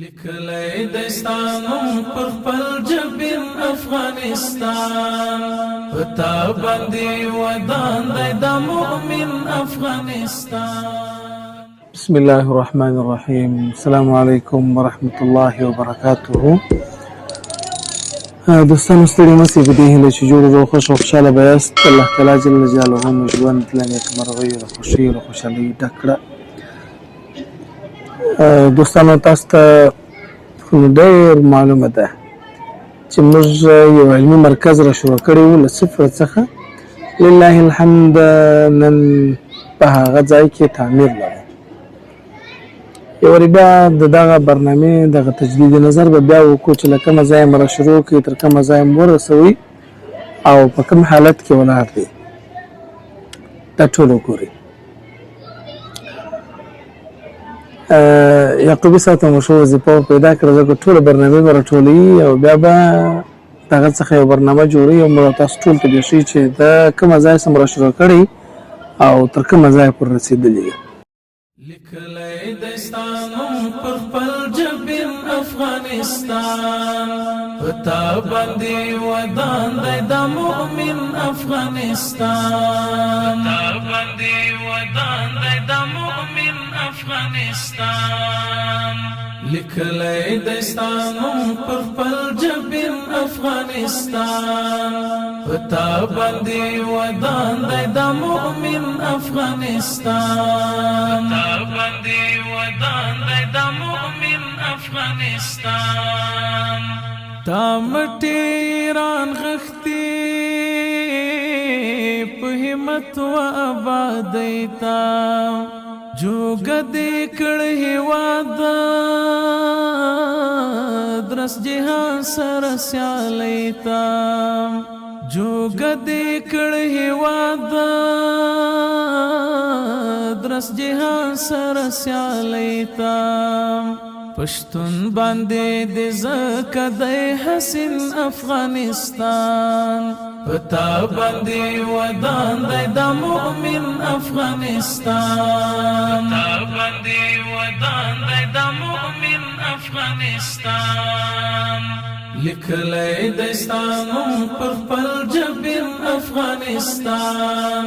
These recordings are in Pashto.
لیکلی دستانم پر خپل جبین افغانستان پتا باندې ودان دی د مؤمن افغانستان. بسم الله الرحمن الرحيم. السلام عليكم ورحمة الله وبركاته. دوستانو ستړي مه سئ په دې هیله چې جوړ روغ خوښ او خوشحاله به یاست. الله تعالی جل جلاله مو ژوند له نیکمرغیو د خوښۍ او د خوشحالۍ ډک کړه. دوستانو تاسو ته ډېر معلومه ده چې موږ یو علمي مرکز را شروع کړی وو له صفر څخه. لله الحمد نن په هغه ځای کې تعمیر لرو. یو بیا د دغه برنامې دغه تجدید نظر به بیا وکړو چې له کومه ځایه مو را شروع کړي تر کومه ځایه مو ورسوي او په کوم حالت کې ولاړ دی دا ټول وګورئ. یعقوبي ساعته مو شو وظیفه پیدا کړه ځکه ټوله برنامې به راټولوي او بیا به دغه څخه یو برنامه جوړوي او موږ تاسو ټول ته بیا ښیي چې د کومه ځای څخه مو را شروع کړی او تر کومه ځایه پورې رسېدلي یو. لیکلی دستانم پر خپل جبین افغانستان پتا باندې ودان دی د مؤمن افغانستان پتا باندې ودان دی د مؤمن افغانستان. لیکلی دستانم پر خپل جبین افغانستان پتا باندې ودان دی د مؤمن افغانستان پتا باندې ودان دی د مؤمن افغانستان. تا مټیران غښتي په همت و آبادۍ تا جوګه دې کړ هېواد درس جهان سره سیالۍ تا جوګه دې کړ هېواد درس جهان سره سیالۍ تا پښتون باندې دې زکه دی حسین افغانستان پتا باندې ودان دی د مؤمن افغانستان پتا باندې ودان دی د مؤمن افغانستان. لیکلی دستانم پر خپل جبین افغانستان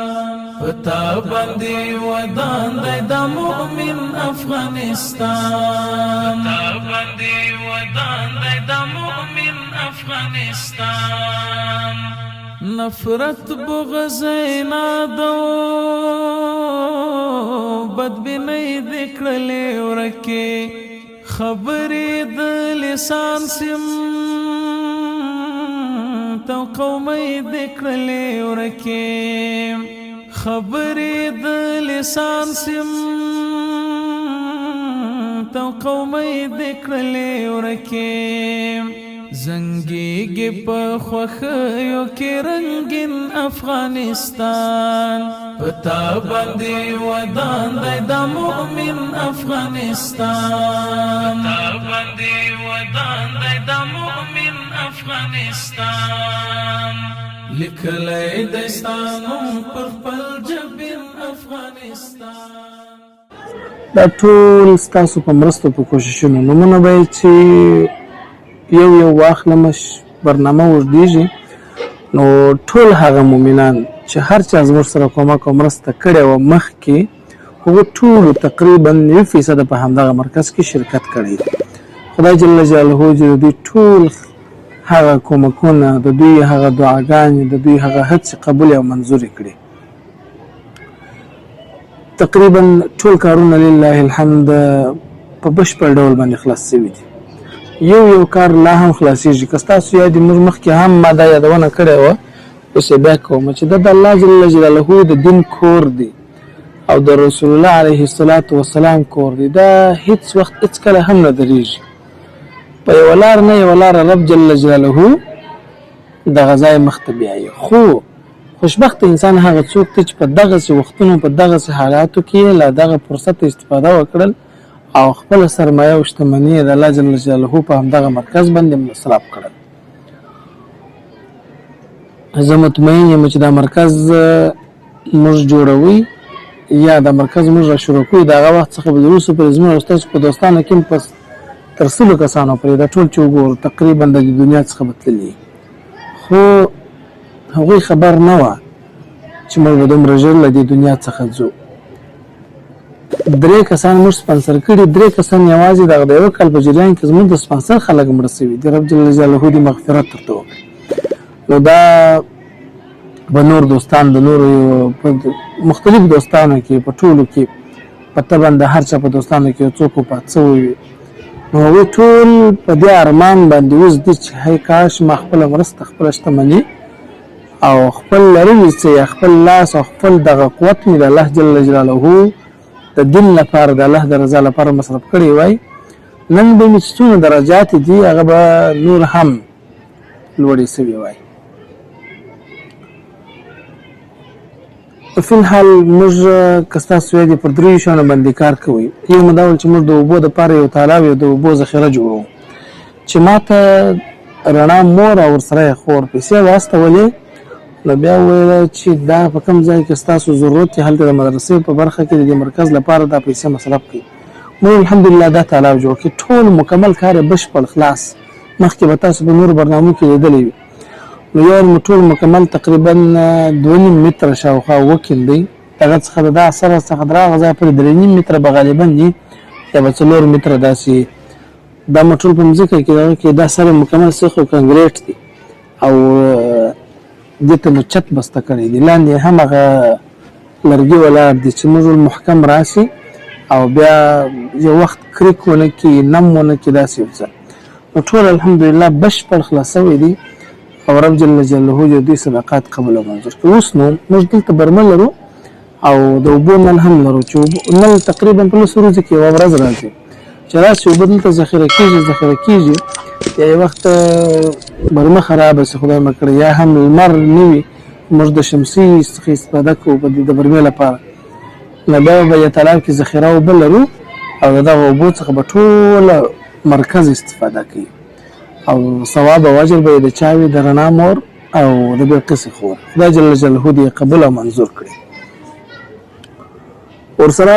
پتا باندې ودان دی د مؤمن افغانستان پتا باندې ودان دی د مؤمن افغانستان. نفرت بغض عناد بدبینۍ دې کړلې ورکې خبرې د لسان سم تو قومۍ دې کړلې ورکې خبرې د لسان سم تو قومۍ دې کړلې ورکې زنګېږي په خوښیو کې رنګین افغانستان پتا باندې ودان دی د مؤمن افغانستان پتا باندې ودان دی د مؤمن افغانستان. لیکلی دستانم پر خپل جبین افغانستان. دا ټول ستاسو په مرستو په کوششونو نومونه به چې یو واخلم برنامه اوږدېږي نو ټول هغه مؤمنان چې هر چا زموږ سره کومک او مرسته کړې وه مخکې هغو ټولو تقریبا 1% په همدغه مرکز کې شرکت کړی دی. خدای جل جلاله چې د دوی ټول هغه کومکونه د دوی هغه دعاګانې د دوی هغه هڅې قبول او منظورې کړي. تقریبا ټول کارونه لله الحمد په بشپړ ډول باندې خلاص شوي دي. یو کار لا هم خلاصېږي. که ستاسو یاد وي موږ مخکې هم ما دا یادونه کړې وه اوس یې بیا کوم چې دا د الله جل جلاله د دین کور دی او د رسول الله علیه السلام کور دی. دا هیڅ وخت هیڅکله هم نه درېږي. په یوه لار نه یوه لاره رب جل جلاله دغه ځای مخ ته بیایي. خو خوشبخته انسان هغه څوک دی چې په دغسې وختونو په دغسې حالاتو کې له دغه فرصت استفاده وکړل او خپل سرمایه او شتمني د الله جل جلاله په همدغه مرکز باندې مصرف کړل. زه مطمئن یم چې دا مرکز موږ جوړوي یا د مرکز موږ را شروع کوو د هغه وخت څخه به د روسو پر زموږ او ستاسو په دوستانو کې تر سلو کسانو پورې دا ټول چې وګورو تقریبا د دنیا څخه به تللي خو هغوی خبر نه وه چې موږ به دومره ژر له دې دنیا څخه ځو. 3 کسان موږ سپانسر کړي، 3 کسان یوازې دغه د یو کال په جریان کې زموږ د سپانسر خلک مړه سوي دي، رب جل جلاله دې مغفرت ورته وکړي. نو دا به نور دوستان د نورو مختلف دوستانو کې په ټولو کې په طبعا د هر چا په دوستانو کې څوک وفات سوی وي، نو هغوی ټول په دې ارمان باندې اوس دي چې هی کاش ما خپله مرسته خپله شتمني او خپل لرلي څه خپل لاس او خپل دغه قوت مې د الله جل جلاله د دین لپاره د الله د رضا لپاره مصرف کړی وای، نن به مې چې څونه درجات دي هغه به نور هم لوړې سوي وای. په فلحال موږ که ستاسو یادې پر 3 شیانو باندې کار کوئ. یو مو دا ول چې موږ د اوبو دپاره یو تالاب یو د اوبو ذخیره جوړوو چې ما ته رڼا مور او ورسره یې خور پیسې واستولې، نو بیا وویل چې دا په کوم ځای کې ستاسو ضرورت هلته د مدرسې په برخه کې د دې مرکز لپاره دا پیسې مصرف کړي. موږ الحمدلله دا تالاب جوړ کړي، ټول مکمل کار یې بشپړ خلاص. مخکې به تاسو په نورو برنامو کې لیدلی وي. نو یو ټول مکمل تقریبا 2.5 متره شاوخوا وکیندئ، دغه څخه د دا اثر څخه د هغه ځای پورې 3.5 متره به غالبا وي یا به 4 متره داسې. دا مو ټول په مځکه کې دغه کې دا سره مکمل سیخ او کانکریټ دی او دې ته مو چت بسته کړی دی، لاندې هم هغه لرګي ولاړ دي چې موږ محکم راسي او بیا یو وخت کریک ونه کې نم ونه کې داسې یو څه. نو ټول الحمدلله بشپړ خلاص شوی دی او رب جل جلاله دې صدقات قبول او منظور کړي. اوس نو موږ دلته برمه لرو او د اوبو نل هم لرو چې نل تقریبا په 2 ورځو کې یوه ورځ راځي چې راشي اوبه دلته ذخیره کېږي. یا یو وخت برمه خرابه شي خدای مه کړي یا هم لمر نه وي، موږ د شمسي څخه استفاده کوو د برمې لپاره، نو بیا به یې تالاب کې ذخیره اوبه لرو او د دغه اوبو څخه به ټوله مرکز استفاده کوي او ثواب او اجر به یې د چا وي د رڼا مور او د بلقیس خور. خدای جل جلاله دې قبول او منظور کړي. ورسره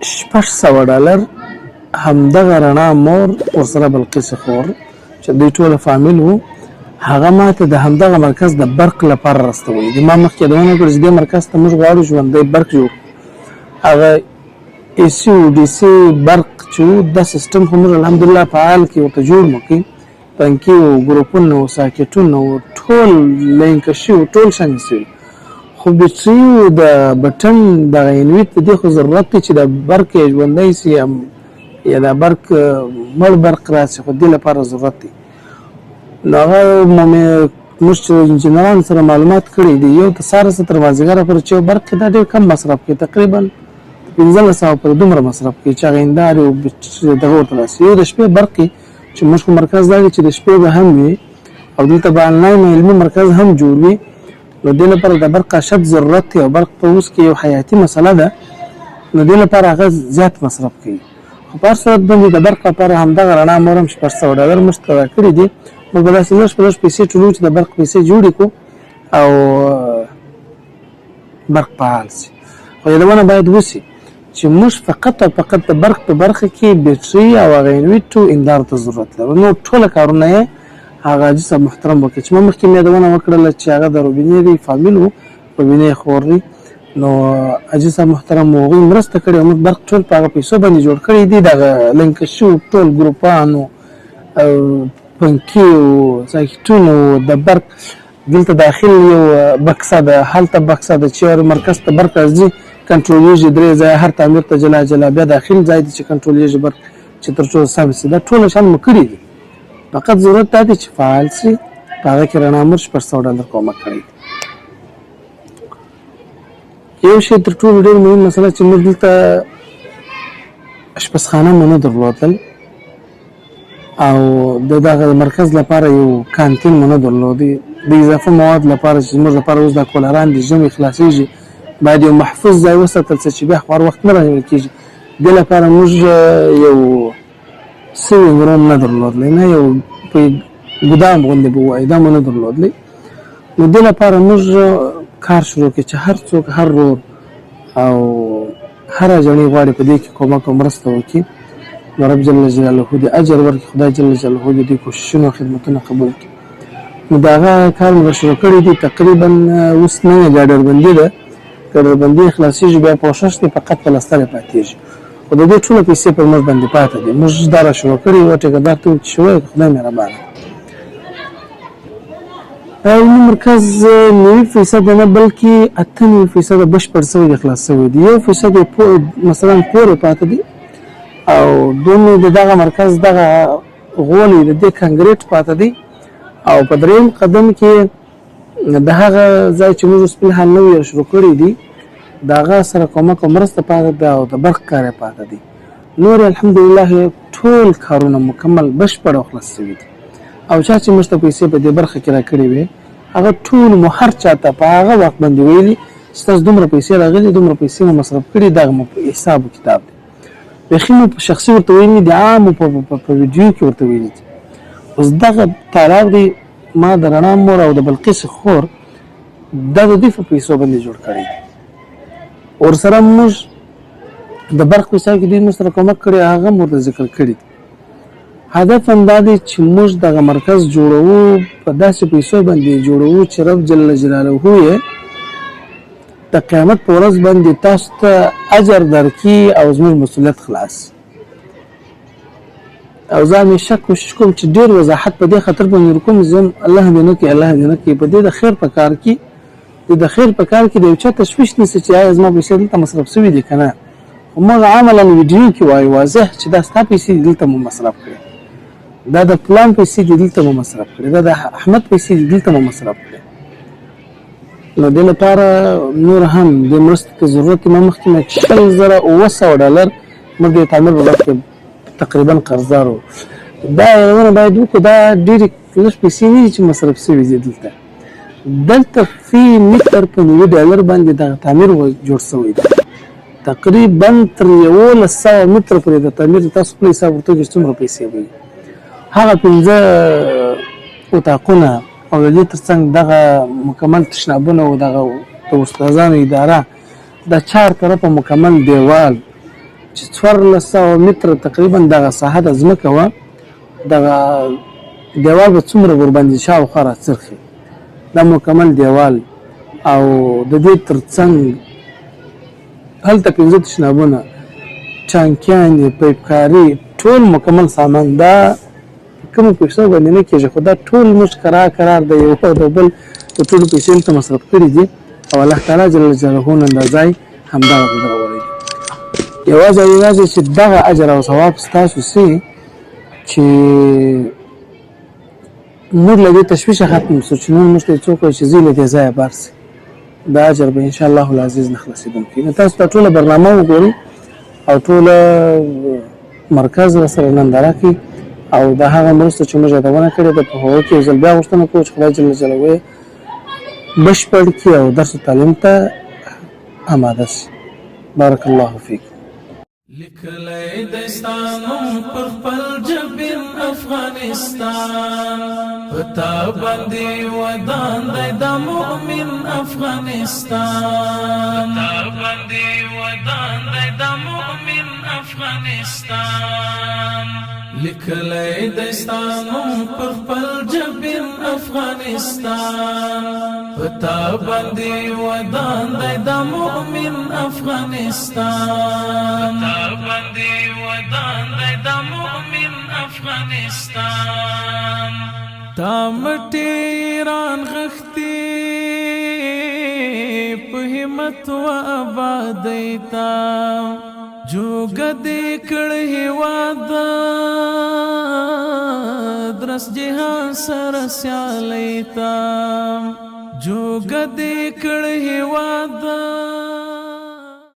$600 همدغه رڼا مور ورسره بلقیس خور چې دوی ټوله فامیل وو، هغه ماته د همدغه مرکز د برق لپاره راستوي. د ما مخکې یادونه کړې چې دې مرکز ته موږ غواړو ژوندی برق جوړ، هغه اي سي او ډي سي برق چې دا سیستم خو موږ الحمدلله فعال کې ورته جوړ مو کړي، پنکې او ګروپونه او ساکټونه او ټول لینک شوي ټول شان شوي، خو بیټري او د بټن دغه انویټ د دې خو ضرورت دی چې د برق یې ژوندی سي یا د برق مړ برق راسي، خو دې لپاره ضرورت دی. نو هغه موږ چې انجینران سره معلومات کړي دي، یو د سهار څخه تر مازدیګره پورې چې برق دا ډېر کم مصرف کوي، تقریبا 1500 پورې دومره مصرف کوي چې هغه هندارې او دغه ورته راسي. یو د شپې برق چې موږ په مرکز دا دی چې د شپې به هم وي او دلته به آنلاین علمي مرکز هم جوړ وي، نو دې لپاره د برق اشد ضرورت دی او برق په اوس کې یو حیاتي مسله ده، نو دې لپاره هغه زیات مصرف کوي. خو په هر صورت باندې د برق لپاره همدغه رڼا مور هم $600 موږ ته راکړي دي. موږ به داسې لږ په لږ پیسې ټولوو چې د برق پیسې جوړې کړو او برق فعال شي. خو یادونه باید وشي چې موږ فقط او فقط د برق په برخه کې بیټري او هغه انویټ او اندار ته ضرورت لرو، نو ټوله کارونه یې هغه حاجي صاحب محترم وکړي چې ما مخکې مې یادونه وکړله چې هغه د روبینې دی فامیل و، روبینې خور دی، نو حاجي صاحب محترم هغوی مرسته کړې او موږ برق ټول په هغه پیسو باندې جوړ کړی دي. دغه لینک شوي ټول ګروپان او پنکې او ساکټونه او د برق دلته داخل یو بکسه ده، هلته بکسه ده چې مرکز ته برق راځي کنټرولېږي 3 ځایه، هر تعمیر ته جلا جلا، بیا داخل ځای دی چې کنټرولېږي برق چې تر څو سم شي. دا ټوله شان مو کړي دي، فقط ضرورت دا دی چې فعال شي. په هغه کې رڼا مور $600 کومک کړی. یو شی تر ټولو ډېر مهم مسله چې موږ دلته اشپزخانه مو نه درلودل او د دغه مرکز لپاره یو کانتین مو نه درلودی، د اضافه مواد لپاره چې زموږ لپاره اوس دا کولران د ژمي خلاصېږي باید یو محفوظ ځای وساتل شي چې بیا هر وخت نه رانیول کېږي. دې لپاره موږ یو سیوینګ روم نه درلودلی، نه یو په ګدام غوندې به ووایي، دا مو نه درلودلی. نو دې لپاره موږ کار شروع کړي چې هر څوک هر رور او هر جنې غواړي په دې کې کومک او مرسته وکړي. نو رب جل جلاله دې اجر ورکړي، خدای جل جلاله دې د کوششونو خدمتونه قبول کړي. نو د هغه کار مو شروع کړی دي، تقریبا اوس نوې ګاډربندي ده، ګاډربندي خلاصېږي، بیا کوشش دی فقط پلستر پاتېږي، خو د دې ټوله پیسې پر موږ باندې پاتې دي. موږ دا را شروع کړي یو ټیکدار ته چې شوی خدای مهربانه. علمي مرکز 90% نه بلکې 98% بشپړ شوی دی، خلاص شوی دی. 1% مثلا پورې پاتې دي او دومره د دغه مرکز دغه غولې د دې کانکریټ پاتې دي. او په درېیم قدم کې د هغه ځای چې موږ اوس فلحال نوی شروع کړي دي د هغه سره کومک او مرسته پاتې ده او د برق کار یې پاتې دي. نور الحمدلله ټول کارونه مکمل بشپړ او خلاص شوي دي. او چا چې موږ ته پیسې په دې برخه کې راکړې وې هغه ټول مو هر چا ته په هغه وخت باندې ویلي چې تاسو دومره پیسې راغلي، دومره پیسې مو مصرف کړي، دغه مو په حساب و کتاب دی. بیخي مو په شخصي ورته ویلي دي، عام په ویډیو کې ورته ویلي دي. اوس دغه تالاب دی ما د رڼا مور او د بلقیس خور دا د دوی په پیسو باندې جوړ کړی دی. ورسره موږ د برق په حساب کې دوی موږ سره کومک کړی، هغه مو ورته ذکر کړي دي. هدف هم دا دی چې موږ دغه مرکز جوړوو، په داسې پیسو باندې جوړوو چې رب جل جلاله یې د قیامت په ورځ باندې تاسو ته اجر درکړي او زموږ مسؤلیت خلاص. او زه همیشه کوشش کوم چې ډېر وضاحت په دې خاطر باندې وکړم زم الله دې نه کوي، الله دې نه کوي. په دې د خیر په کار کې د خیر په کار کې د یو چا تشویش نشته چې آیا زما پیسې دلته مصرف شوي دي که نه. موږ عملا ویډیو کې وایو واضح چې دا ستا پیسې دلته مو مصرف کړي، دا د پلان پیسې دلته مو مصرف کړي، دا د احمد پیسې دلته مو مصرف کړي. نو دې لپاره نور هم د مرستې ته ضرورت ما مخکې نه $7,900 موږ د تعمیر په وخت کې تقریبا قرضدار وو. دا یوونه باید وکړو، دا ډېرې لږ پیسې نه دي چې مصرف شوي دي دلته. دلته فی متر په $90 باندې دغه تعمیر جوړ شوی دی. تقریبا تر 1100 متره پورې د تعمیر تاسو خپل حساب ورته وکړئ څومره پیسې وي. هغه 15 اتاقونه او د دې تر څنګ دغه مکمل تشنابونه او دغه د استادانو اداره د 4 طرفه مکمل دیوال چې 1400 متره تقریبا دغه ساحه د ځمکه وه، دغه دیوال به څومره ورباندې شاوخوا راڅرخي، دا مکمل دیوال او د دې تر څنګ هلته 15 تشنابونه، ټانکیانې، پیپکاري، ټول مکمل سامان. دا کومو پیسو باندې نه کېږي، خو دا ټول موږ قرار د یو او د بل د ټولو پیسې هلته مصرف کړي دي او الله تعالی جل جلاله نن دا ځای همدغه درولی دی. یوازې او یوازې چې دغه اجر او ثواب ستاسو سي چې موږ له دې تشویشه ختم شو چې نن موږ ته څوک وایي چې ځي له دې ځایه بار سي، دا اجر به انشاءالله العزیز نه خلاصېدونکی. نو تاسو ته ټوله برنامه وګورئ او ټوله مرکز راسره ننداره کړئ او د هغه مرسته چې موږ یادونه کړې ده په هغو کې یو ځل بیا غوښتنه کوو چې خدای جل جلاله بشپړ کړي او درس و تعلیم ته اماده شي. بارک الله فیکم. لیکلی دستانم پر خپل جبین افغانستان، پتا باندې ودان دی د مؤمن افغانستان، پتا باندې ودان دی د مؤمن افغانستان. لیکلی دستانم پر خپل جبین افغانستان، پتا باندې ودان دی د مؤمن افغانستان، پتا باندې ودان دی د مؤمن افغانستان. تا مټیران غختی په همت و آبادی تا جوګه دې کړه هیواد درس جهان سره سیالی تا جوګه دې کړه هیواد